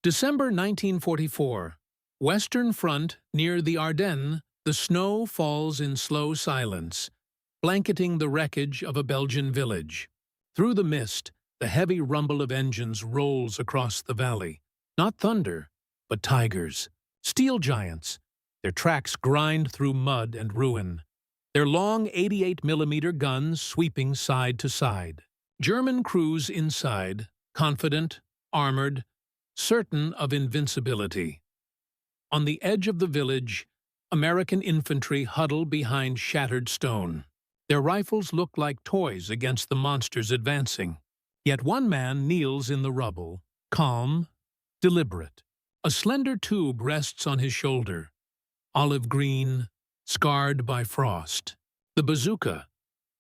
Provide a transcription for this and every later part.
December 1944. Western Front near the Ardennes, the snow falls in slow silence, blanketing the wreckage of a Belgian village. Through the mist, the heavy rumble of engines rolls across the valley. Not thunder, but tigers, steel giants. Their tracks grind through mud and ruin, their long 88mm guns sweeping side to side. German crews inside, confident, armored, certain of invincibility. On the edge of the village, American infantry huddle behind shattered stone. Their rifles look like toys against the monsters advancing. Yet one man kneels in the rubble, calm, deliberate. A slender tube rests on his shoulder, olive green, scarred by frost. The bazooka.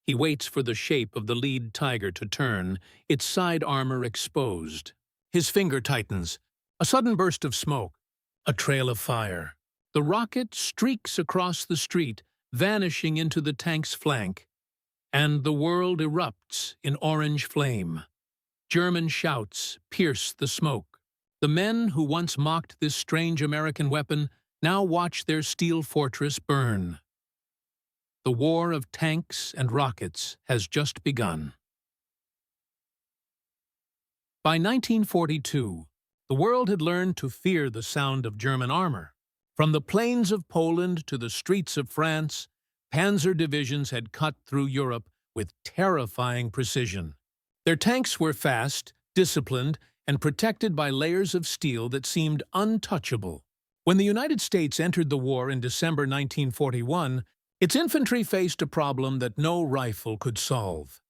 He waits for the shape of the lead tiger to turn, its side armor exposed. His finger tightens. A sudden burst of smoke. A trail of fire. The rocket streaks across the street, vanishing into the tank's flank. And the world erupts in orange flame. German shouts pierce the smoke. The men who once mocked this strange American weapon now watch their steel fortress burn. The war of tanks and rockets has just begun. By 1942, the world had learned to fear the sound of German armor. From the plains of Poland to the streets of France, panzer divisions had cut through Europe with terrifying precision. Their tanks were fast, disciplined, and protected by layers of steel that seemed untouchable. When the United States entered the war in December 1941, its infantry faced a problem that no rifle could solve.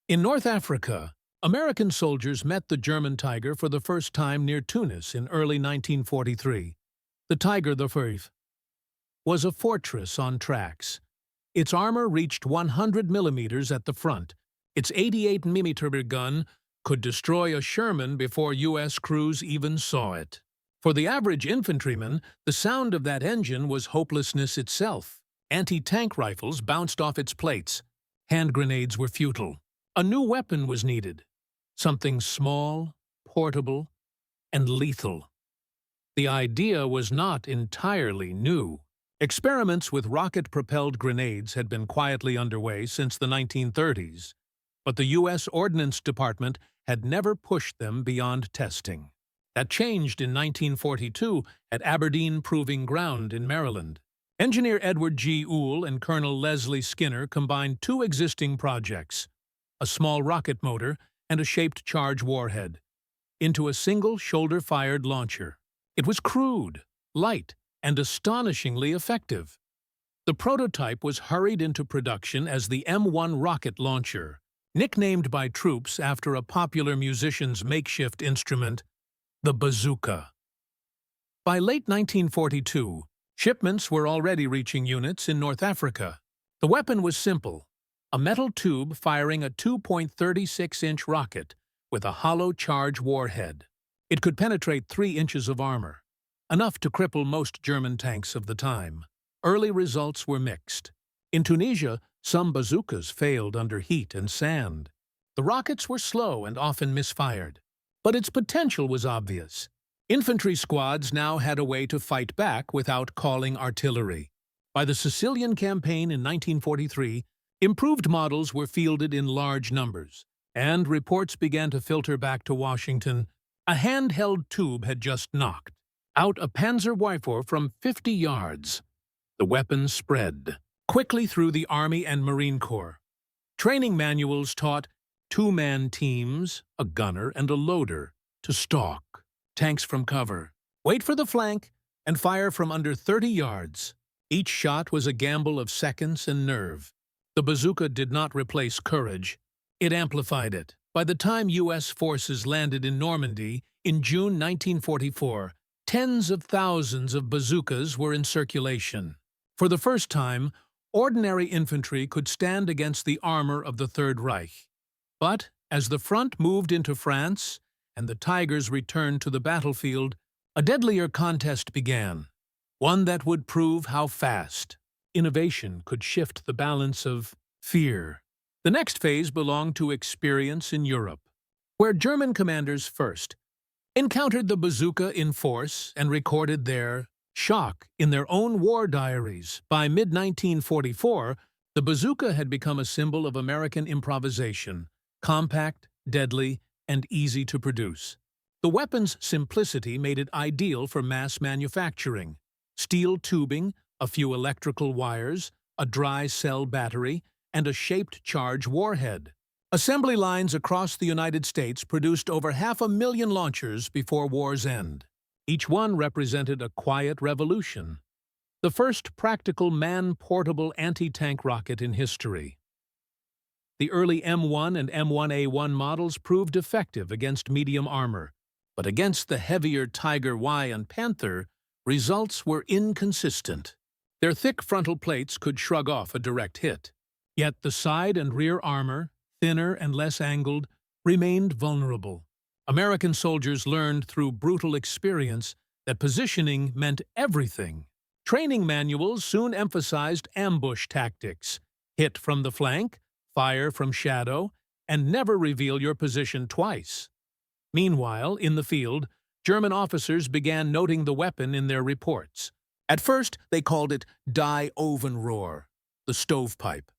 In North Africa, American soldiers met the German Tiger for the first time near Tunis in early 1943. The Tiger IV was a fortress on tracks. Its armor reached 100mm at the front. Its 88mm gun could destroy a Sherman before U.S. crews even saw it. For the average infantryman, the sound of that engine was hopelessness itself. Anti-tank rifles bounced off its plates. Hand grenades were futile. A new weapon was needed. Something small, portable, and lethal. The idea was not entirely new. Experiments with rocket-propelled grenades had been quietly underway since the 1930s, but the U.S. Ordnance Department had never pushed them beyond testing. That changed in 1942 at Aberdeen Proving Ground in Maryland. Engineer Edward G. Uhl and Colonel Leslie Skinner combined two existing projects, a small rocket motor and a shaped charge warhead, into a single shoulder-fired launcher. It was crude, light, and astonishingly effective. The prototype was hurried into production as the M1 rocket launcher, nicknamed by troops after a popular musician's makeshift instrument, the bazooka. By late 1942, shipments were already reaching units in North Africa. The weapon was simple, a metal tube firing a 2.36-inch rocket with a hollow charge warhead. It could penetrate 3 inches of armor, enough to cripple most German tanks of the time. Early results were mixed. In Tunisia, some bazookas failed under heat and sand. The rockets were slow and often misfired, but its potential was obvious. Infantry squads now had a way to fight back without calling artillery. By the Sicilian campaign in 1943, improved models were fielded in large numbers, and reports began to filter back to Washington. A handheld tube had just knocked out a panzer rifle from 50 yards. The weapon spread quickly through the Army and Marine Corps. Training manuals taught 2-man teams, a gunner and a loader, to stalk tanks from cover, wait for the flank, and fire from under 30 yards. Each shot was a gamble of seconds and nerve. The bazooka did not replace courage. It amplified it. By the time U.S. forces landed in Normandy in June 1944, tens of thousands of bazookas were in circulation. For the first time, ordinary infantry could stand against the armor of the Third Reich. But as the front moved into France and the Tigers returned to the battlefield, a deadlier contest began, one that would prove how fast innovation could shift the balance of fear. The next phase belonged to experience in Europe, where German commanders first encountered the bazooka in force and recorded their shock in their own war diaries. By mid-1944, the bazooka had become a symbol of American improvisation, compact, deadly, and easy to produce. The weapon's simplicity made it ideal for mass manufacturing. Steel tubing, a few electrical wires, a dry cell battery, and a shaped charge warhead. Assembly lines across the United States produced over 500,000 launchers before war's end. Each one represented a quiet revolution. The first practical man-portable anti-tank rocket in history. The early M1 and M1A1 models proved effective against medium armor, but against the heavier Tiger Y and Panther, results were inconsistent. Their thick frontal plates could shrug off a direct hit. Yet the side and rear armor, thinner and less angled, remained vulnerable. American soldiers learned through brutal experience that positioning meant everything. Training manuals soon emphasized ambush tactics: hit from the flank, fire from shadow, and never reveal your position twice. Meanwhile, in the field, German officers began noting the weapon in their reports. At first, they called it Die Ofenrohr, the stovepipe,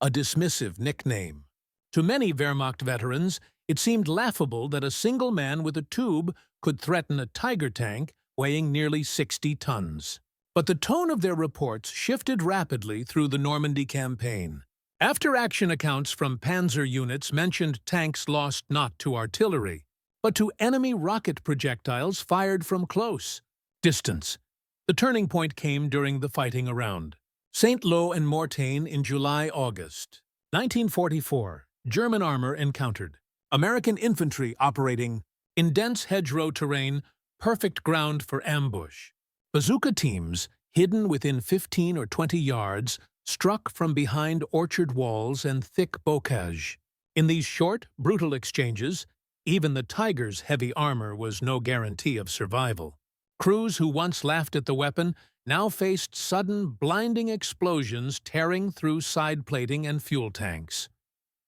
a dismissive nickname. To many Wehrmacht veterans, it seemed laughable that a single man with a tube could threaten a Tiger tank weighing nearly 60 tons. But the tone of their reports shifted rapidly through the Normandy campaign. After-action accounts from panzer units mentioned tanks lost not to artillery, but to enemy rocket projectiles fired from close distance. The turning point came during the fighting around Saint-Lô and Mortain in July-August 1944. German armor encountered American infantry operating in dense hedgerow terrain, perfect ground for ambush. Bazooka teams, hidden within 15 or 20 yards, struck from behind orchard walls and thick bocage. In these short, brutal exchanges, even the Tiger's heavy armor was no guarantee of survival. Crews who once laughed at the weapon now faced sudden, blinding explosions tearing through side plating and fuel tanks.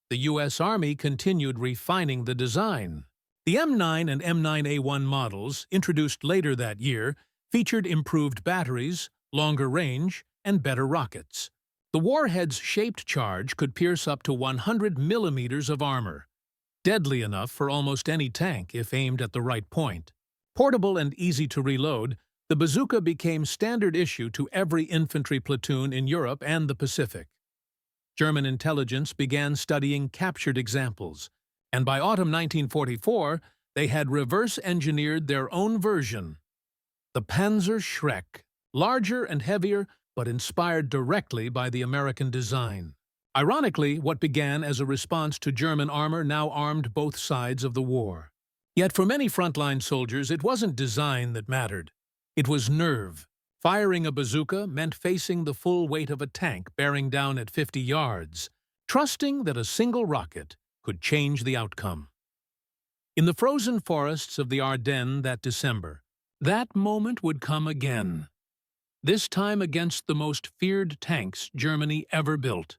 The U.S. Army continued refining the design. The M9 and M9A1 models, introduced later that year, featured improved batteries, longer range, and better rockets. The warhead's shaped charge could pierce up to 100 millimeters of armor, deadly enough for almost any tank if aimed at the right point. Portable and easy to reload, the bazooka became standard issue to every infantry platoon in Europe and the Pacific. German intelligence began studying captured examples, and by autumn 1944, they had reverse-engineered their own version. The Panzer Schreck, larger and heavier, but inspired directly by the American design. Ironically, what began as a response to German armor now armed both sides of the war. Yet for many frontline soldiers, it wasn't design that mattered. It was nerve. Firing a bazooka meant facing the full weight of a tank bearing down at 50 yards, trusting that a single rocket could change the outcome. In the frozen forests of the Ardennes that December, that moment would come again. This time against the most feared tanks Germany ever built.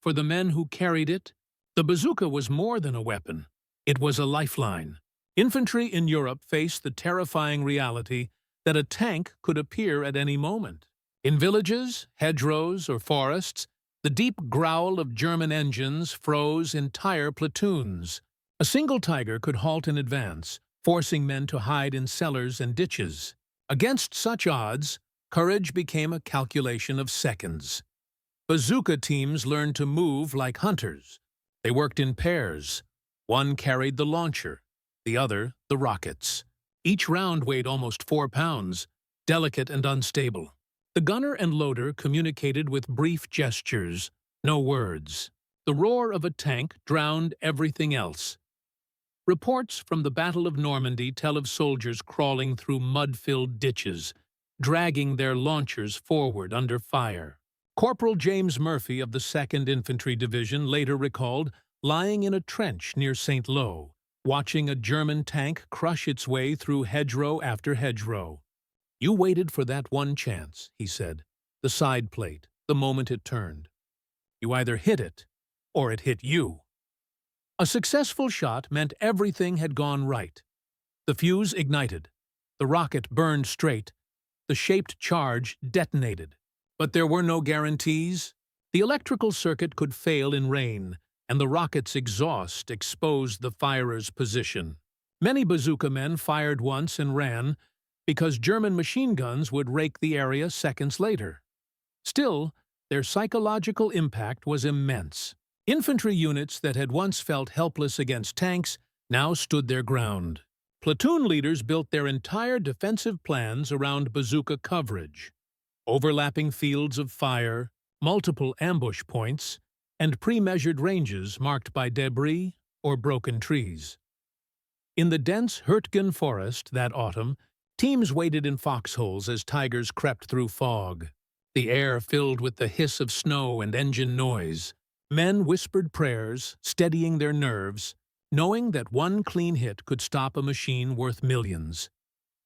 For the men who carried it, the bazooka was more than a weapon. It was a lifeline. Infantry in Europe faced the terrifying reality that a tank could appear at any moment. In villages, hedgerows, or forests, the deep growl of German engines froze entire platoons. A single Tiger could halt in advance, forcing men to hide in cellars and ditches. Against such odds, courage became a calculation of seconds. Bazooka teams learned to move like hunters. They worked in pairs. One carried the launcher, the other the rockets. Each round weighed almost 4 pounds, delicate and unstable. The gunner and loader communicated with brief gestures, no words. The roar of a tank drowned everything else. Reports from the Battle of Normandy tell of soldiers crawling through mud-filled ditches, dragging their launchers forward under fire. Corporal James Murphy of the 2nd Infantry Division later recalled lying in a trench near Saint-Lô, watching a German tank crush its way through hedgerow after hedgerow. "You waited for that one chance," he said, "the side plate, the moment it turned. You either hit it, or it hit you." A successful shot meant everything had gone right. The fuse ignited. The rocket burned straight. The shaped charge detonated. But there were no guarantees. The electrical circuit could fail in rain, and the rocket's exhaust exposed the firer's position. Many bazooka men fired once and ran because German machine guns would rake the area seconds later. Still, their psychological impact was immense. Infantry units that had once felt helpless against tanks now stood their ground. Platoon leaders built their entire defensive plans around bazooka coverage. Overlapping fields of fire, multiple ambush points, and pre-measured ranges marked by debris or broken trees. In the dense Hurtgen forest that autumn, teams waited in foxholes as tigers crept through fog. The air filled with the hiss of snow and engine noise. Men whispered prayers, steadying their nerves, knowing that one clean hit could stop a machine worth millions.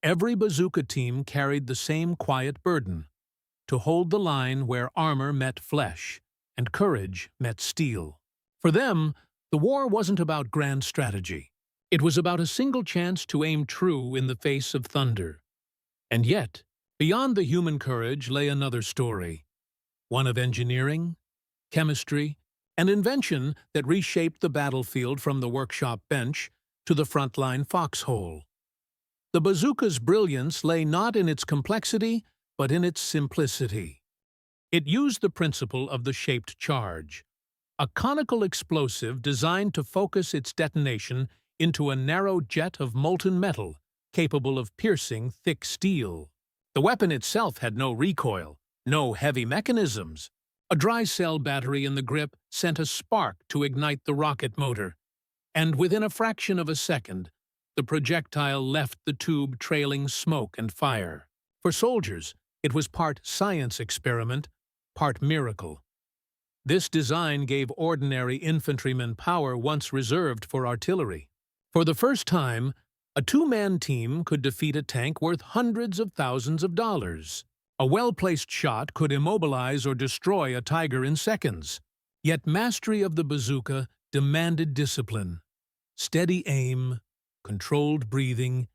Every bazooka team carried the same quiet burden: to hold the line where armor met flesh and courage met steel. For them, the war wasn't about grand strategy. It was about a single chance to aim true in the face of thunder. And yet, beyond the human courage lay another story, one of engineering, chemistry, and invention that reshaped the battlefield from the workshop bench to the frontline foxhole. The bazooka's brilliance lay not in its complexity, but in its simplicity. It used the principle of the shaped charge, a conical explosive designed to focus its detonation into a narrow jet of molten metal capable of piercing thick steel. The weapon itself had no recoil, no heavy mechanisms. A dry cell battery in the grip sent a spark to ignite the rocket motor, and within a fraction of a second, the projectile left the tube trailing smoke and fire. For soldiers, it was part science experiment, part miracle. This design gave ordinary infantrymen power once reserved for artillery. For the first time, a two-man team could defeat a tank worth hundreds of thousands of dollars. A well-placed shot could immobilize or destroy a tiger in seconds. Yet mastery of the bazooka demanded discipline, steady aim, controlled breathing,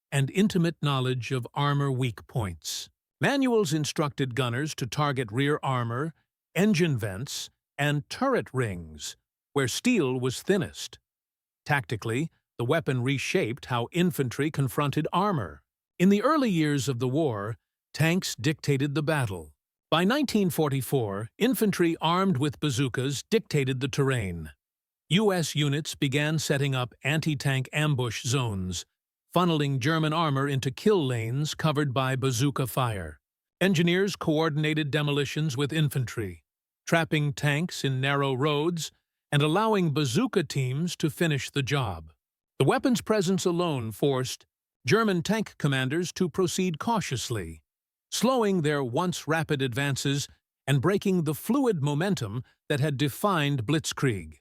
and intimate knowledge of armor weak points. Manuals instructed gunners to target rear armor, engine vents, and turret rings, where steel was thinnest. Tactically, the weapon reshaped how infantry confronted armor. In the early years of the war, tanks dictated the battle. By 1944, infantry armed with bazookas dictated the terrain. U.S. units began setting up anti-tank ambush zones, funneling German armor into kill lanes covered by bazooka fire. Engineers coordinated demolitions with infantry, trapping tanks in narrow roads and allowing bazooka teams to finish the job. The weapon's presence alone forced German tank commanders to proceed cautiously, slowing their once rapid advances and breaking the fluid momentum that had defined blitzkrieg.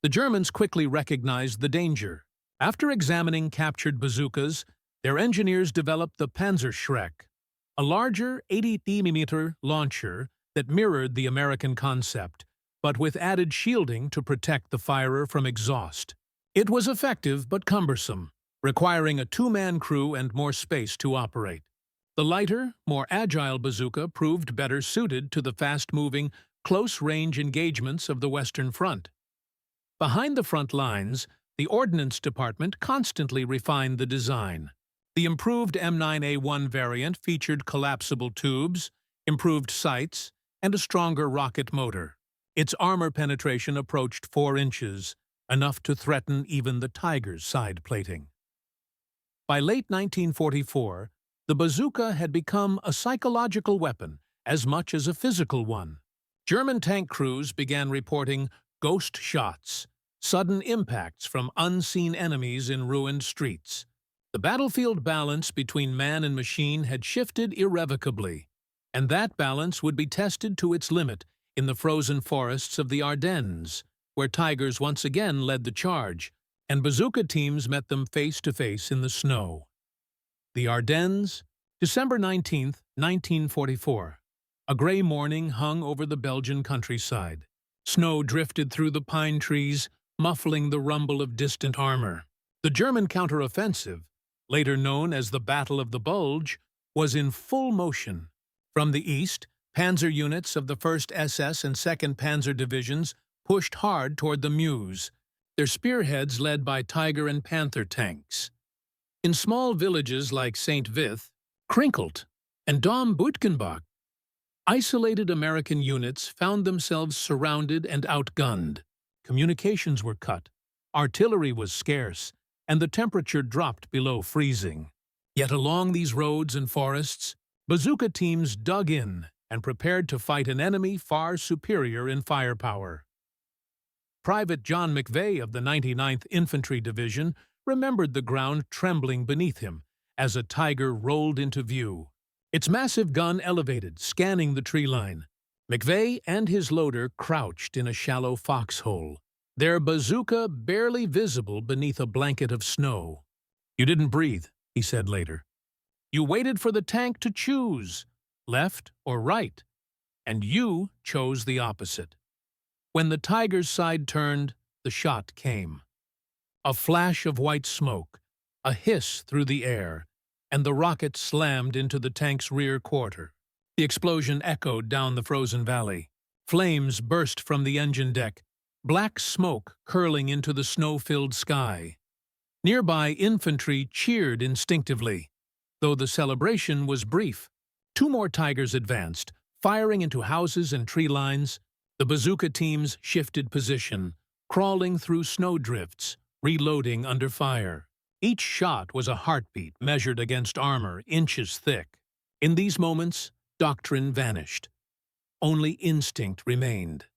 The Germans quickly recognized the danger. After examining captured bazookas, their engineers developed the Panzerschreck, a larger 80mm launcher that mirrored the American concept, but with added shielding to protect the firer from exhaust. It was effective but cumbersome, requiring a two-man crew and more space to operate. The lighter, more agile bazooka proved better suited to the fast-moving, close-range engagements of the Western Front. Behind the front lines, the Ordnance Department constantly refined the design. The improved M9A1 variant featured collapsible tubes, improved sights, and a stronger rocket motor. Its armor penetration approached 4 inches, enough to threaten even the Tiger's side plating. By late 1944, the bazooka had become a psychological weapon as much as a physical one. German tank crews began reporting ghost shots, sudden impacts from unseen enemies in ruined streets. The battlefield balance between man and machine had shifted irrevocably, and that balance would be tested to its limit in the frozen forests of the Ardennes, where tigers once again led the charge, and bazooka teams met them face-to-face in the snow. The Ardennes, December 19, 1944. A gray morning hung over the Belgian countryside. Snow drifted through the pine trees, muffling the rumble of distant armor. The German counteroffensive, later known as the Battle of the Bulge, was in full motion. From the east, panzer units of the 1st SS and 2nd Panzer Divisions pushed hard toward the Meuse, their spearheads led by Tiger and Panther tanks. In small villages like St. Vith, Krinkelt, and Dom Buitgenbach, isolated American units found themselves surrounded and outgunned. Communications were cut, artillery was scarce, and the temperature dropped below freezing. Yet along these roads and forests, bazooka teams dug in and prepared to fight an enemy far superior in firepower. Private John McVeigh of the 99th Infantry Division remembered the ground trembling beneath him as a Tiger rolled into view. Its massive gun elevated, scanning the tree line. McVeigh and his loader crouched in a shallow foxhole, their bazooka barely visible beneath a blanket of snow. "You didn't breathe," he said later. "You waited for the tank to choose, left or right, and you chose the opposite." When the Tiger's side turned, the shot came. A flash of white smoke, a hiss through the air, and the rocket slammed into the tank's rear quarter. The explosion echoed down the frozen valley. Flames burst from the engine deck, black smoke curling into the snow-filled sky. Nearby infantry cheered instinctively, though the celebration was brief. 2 more Tigers advanced, firing into houses and tree lines. The bazooka teams shifted position, crawling through snowdrifts, reloading under fire. Each shot was a heartbeat measured against armor inches thick. In these moments, doctrine vanished. Only instinct remained.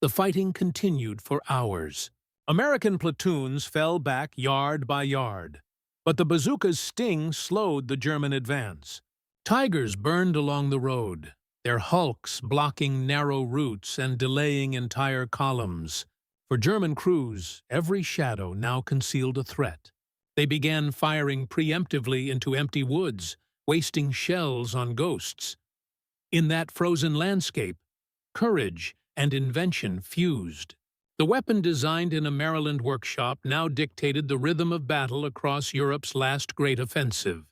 The fighting continued for hours. American platoons fell back yard by yard, but the bazooka's sting slowed the German advance. Tigers burned along the road, their hulks blocking narrow routes and delaying entire columns. For German crews, every shadow now concealed a threat. They began firing preemptively into empty woods, wasting shells on ghosts. In that frozen landscape, courage and invention fused. The weapon designed in a Maryland workshop now dictated the rhythm of battle across Europe's last great offensive.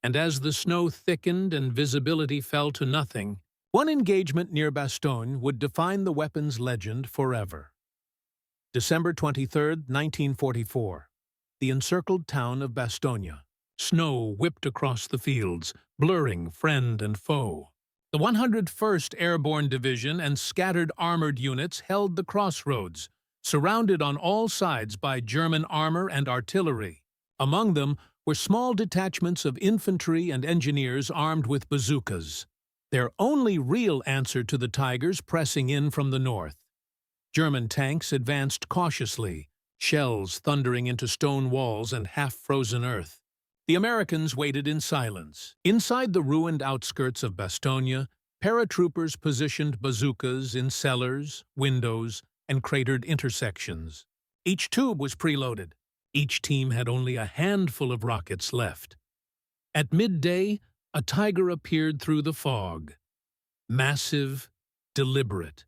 And as the snow thickened and visibility fell to nothing, one engagement near Bastogne would define the weapon's legend forever. December 23, 1944. The encircled town of Bastogne. Snow whipped across the fields, blurring friend and foe. The 101st Airborne Division and scattered armored units held the crossroads, surrounded on all sides by German armor and artillery. Among them were small detachments of infantry and engineers armed with bazookas, their only real answer to the Tigers pressing in from the north. German tanks advanced cautiously, shells thundering into stone walls and half-frozen earth. The Americans waited in silence. Inside the ruined outskirts of Bastogne, paratroopers positioned bazookas in cellars, windows, and cratered intersections. Each tube was preloaded. Each team had only a handful of rockets left. At midday, a Tiger appeared through the fog. Massive, deliberate,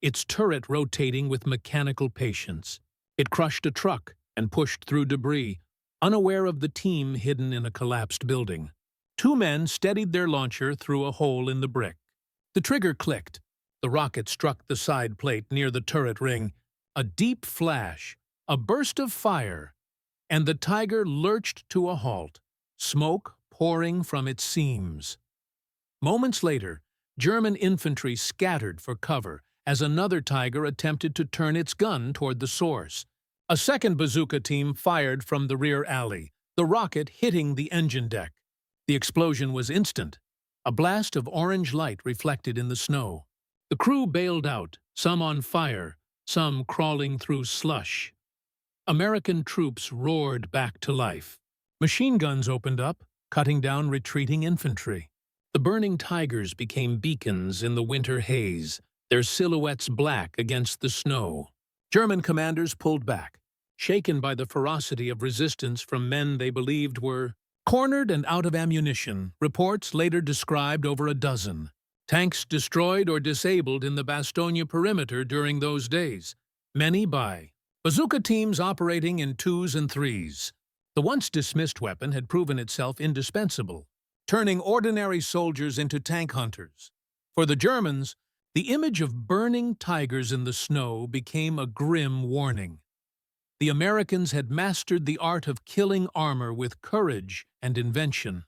its turret rotating with mechanical patience. It crushed a truck and pushed through debris, unaware of the team hidden in a collapsed building. 2 men steadied their launcher through a hole in the brick. The trigger clicked. The rocket struck the side plate near the turret ring. A deep flash, a burst of fire, and the Tiger lurched to a halt, smoke pouring from its seams. Moments later, German infantry scattered for cover as another Tiger attempted to turn its gun toward the source. A second bazooka team fired from the rear alley, the rocket hitting the engine deck. The explosion was instant. A blast of orange light reflected in the snow. The crew bailed out, some on fire, some crawling through slush. American troops roared back to life. Machine guns opened up, cutting down retreating infantry. The burning Tigers became beacons in the winter haze, their silhouettes black against the snow. German commanders pulled back, shaken by the ferocity of resistance from men they believed were cornered and out of ammunition. Reports later described over a dozen. Tanks destroyed or disabled in the Bastogne perimeter during those days, many by bazooka teams operating in 2s and 3s. The once dismissed weapon had proven itself indispensable, turning ordinary soldiers into tank hunters. For the Germans, the image of burning tigers in the snow became a grim warning. The Americans had mastered the art of killing armor with courage and invention.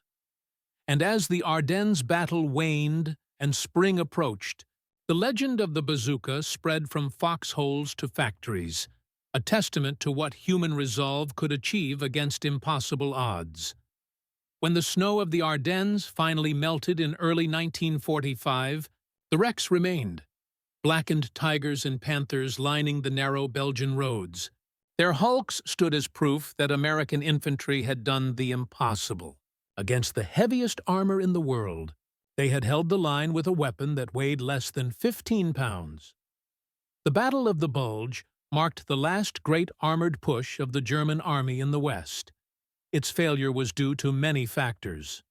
And as the Ardennes battle waned and spring approached, the legend of the bazooka spread from foxholes to factories, a testament to what human resolve could achieve against impossible odds. When the snow of the Ardennes finally melted in early 1945, the wrecks remained, blackened tigers and panthers lining the narrow Belgian roads. Their hulks stood as proof that American infantry had done the impossible. Against the heaviest armor in the world, they had held the line with a weapon that weighed less than 15 pounds. The Battle of the Bulge marked the last great armored push of the German army in the West. Its failure was due to many factors: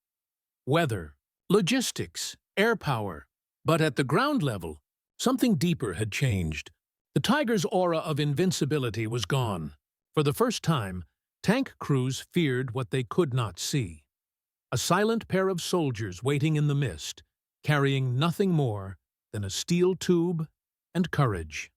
weather, logistics, air power. But at the ground level, something deeper had changed. The Tiger's aura of invincibility was gone. For the first time, tank crews feared what they could not see. A silent pair of soldiers waiting in the mist, carrying nothing more than a steel tube and courage.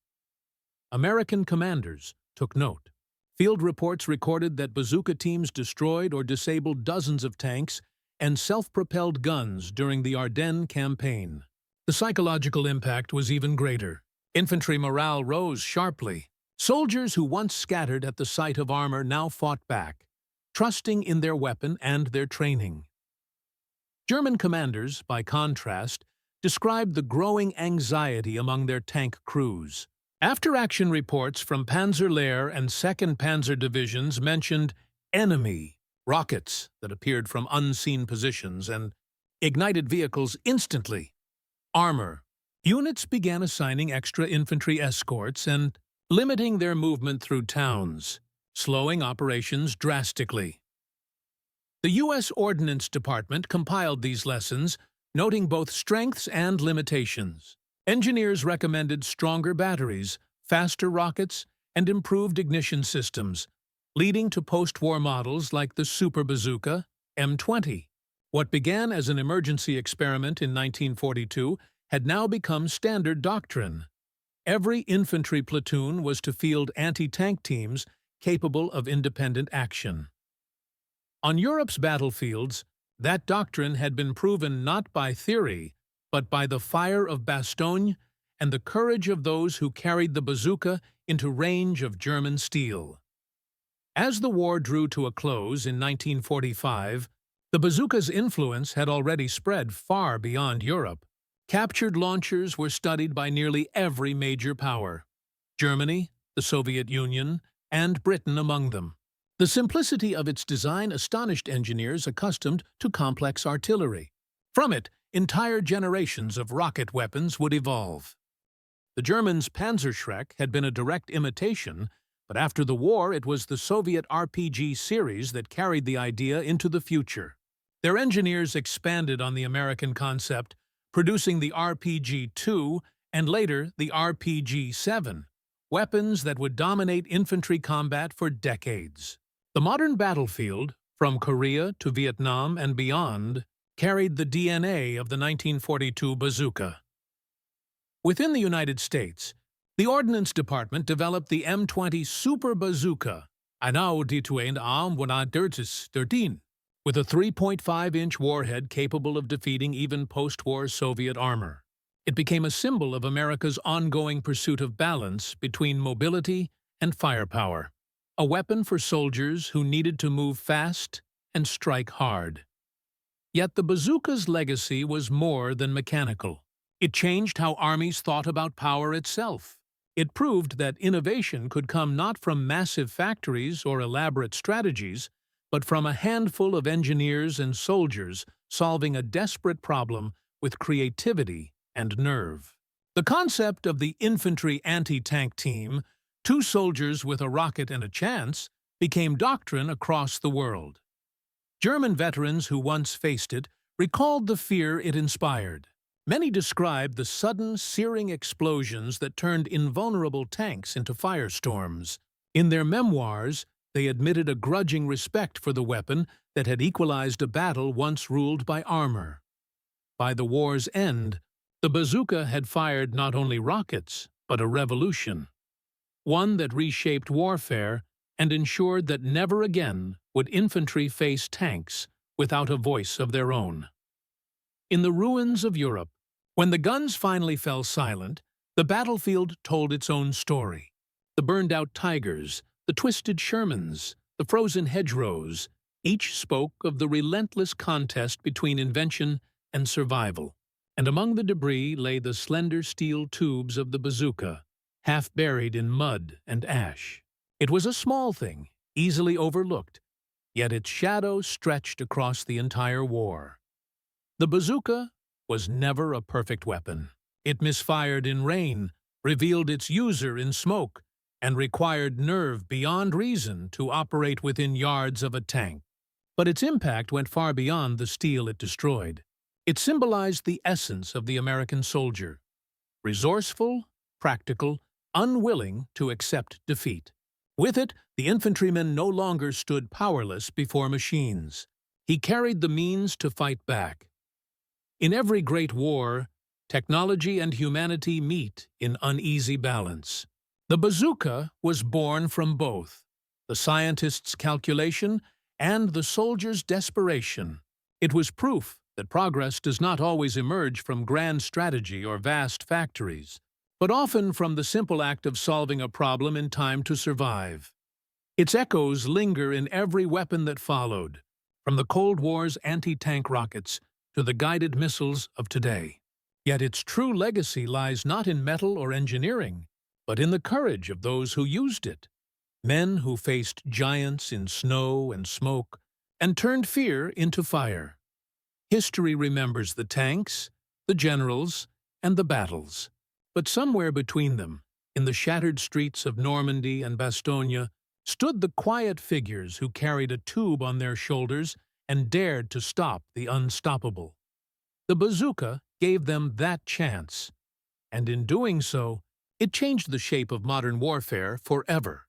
American commanders took note. Field reports recorded that bazooka teams destroyed or disabled dozens of tanks and self-propelled guns during the Ardennes campaign. The psychological impact was even greater. Infantry morale rose sharply. Soldiers who once scattered at the sight of armor now fought back, trusting in their weapon and their training. German commanders, by contrast, described the growing anxiety among their tank crews. After-action reports from Panzerlehr and 2nd Panzer Divisions mentioned enemy rockets that appeared from unseen positions and ignited vehicles instantly. Armor. Units began assigning extra infantry escorts and limiting their movement through towns, slowing operations drastically. The U.S. Ordnance Department compiled these lessons, noting both strengths and limitations. Engineers recommended stronger batteries, faster rockets, and improved ignition systems, leading to post-war models like the Super Bazooka M20. What began as an emergency experiment in 1942 had now become standard doctrine. Every infantry platoon was to field anti-tank teams capable of independent action. On Europe's battlefields, that doctrine had been proven not by theory, but by the fire of Bastogne and the courage of those who carried the bazooka into range of German steel. As the war drew to a close in 1945, the bazooka's influence had already spread far beyond Europe. Captured launchers were studied by nearly every major power, Germany, the Soviet Union, and Britain among them. The simplicity of its design astonished engineers accustomed to complex artillery. From it, entire generations of rocket weapons would evolve. The Germans' Panzerschreck had been a direct imitation, but after the war it was the Soviet RPG series that carried the idea into the future. Their engineers expanded on the American concept, producing the RPG-2 and later the RPG-7, weapons that would dominate infantry combat for decades. The modern battlefield, from Korea to Vietnam and beyond, carried the DNA of the 1942 bazooka. Within the United States, the Ordnance Department developed the M20 Super Bazooka, with a 3.5-inch warhead capable of defeating even post-war Soviet armor. It became a symbol of America's ongoing pursuit of balance between mobility and firepower, a weapon for soldiers who needed to move fast and strike hard. Yet the bazooka's legacy was more than mechanical. It changed how armies thought about power itself. It proved that innovation could come not from massive factories or elaborate strategies, but from a handful of engineers and soldiers solving a desperate problem with creativity and nerve. The concept of the infantry anti-tank team, 2 soldiers with a rocket and a chance, became doctrine across the world. German veterans who once faced it recalled the fear it inspired. Many described the sudden, searing explosions that turned invulnerable tanks into firestorms. In their memoirs, they admitted a grudging respect for the weapon that had equalized a battle once ruled by armor. By the war's end, the bazooka had fired not only rockets, but a revolution, one that reshaped warfare and ensured that never again would infantry face tanks without a voice of their own. In the ruins of Europe, when the guns finally fell silent, the battlefield told its own story. The burned-out Tigers, the twisted Shermans, the frozen hedgerows, each spoke of the relentless contest between invention and survival. And among the debris lay the slender steel tubes of the bazooka, half buried in mud and ash. It was a small thing, easily overlooked, yet its shadow stretched across the entire war. The bazooka was never a perfect weapon. It misfired in rain, revealed its user in smoke, and required nerve beyond reason to operate within yards of a tank. But its impact went far beyond the steel it destroyed. It symbolized the essence of the American soldier: resourceful, practical, unwilling to accept defeat. With it, the infantryman no longer stood powerless before machines. He carried the means to fight back. In every great war, technology and humanity meet in uneasy balance. The bazooka was born from both the scientist's calculation and the soldier's desperation. It was proof that progress does not always emerge from grand strategy or vast factories, but often from the simple act of solving a problem in time to survive. Its echoes linger in every weapon that followed, from the Cold War's anti-tank rockets to the guided missiles of today. Yet its true legacy lies not in metal or engineering, but in the courage of those who used it. Men who faced giants in snow and smoke and turned fear into fire. History remembers the tanks, the generals, and the battles. But somewhere between them, in the shattered streets of Normandy and Bastogne, stood the quiet figures who carried a tube on their shoulders and dared to stop the unstoppable. The bazooka gave them that chance, and in doing so, it changed the shape of modern warfare forever.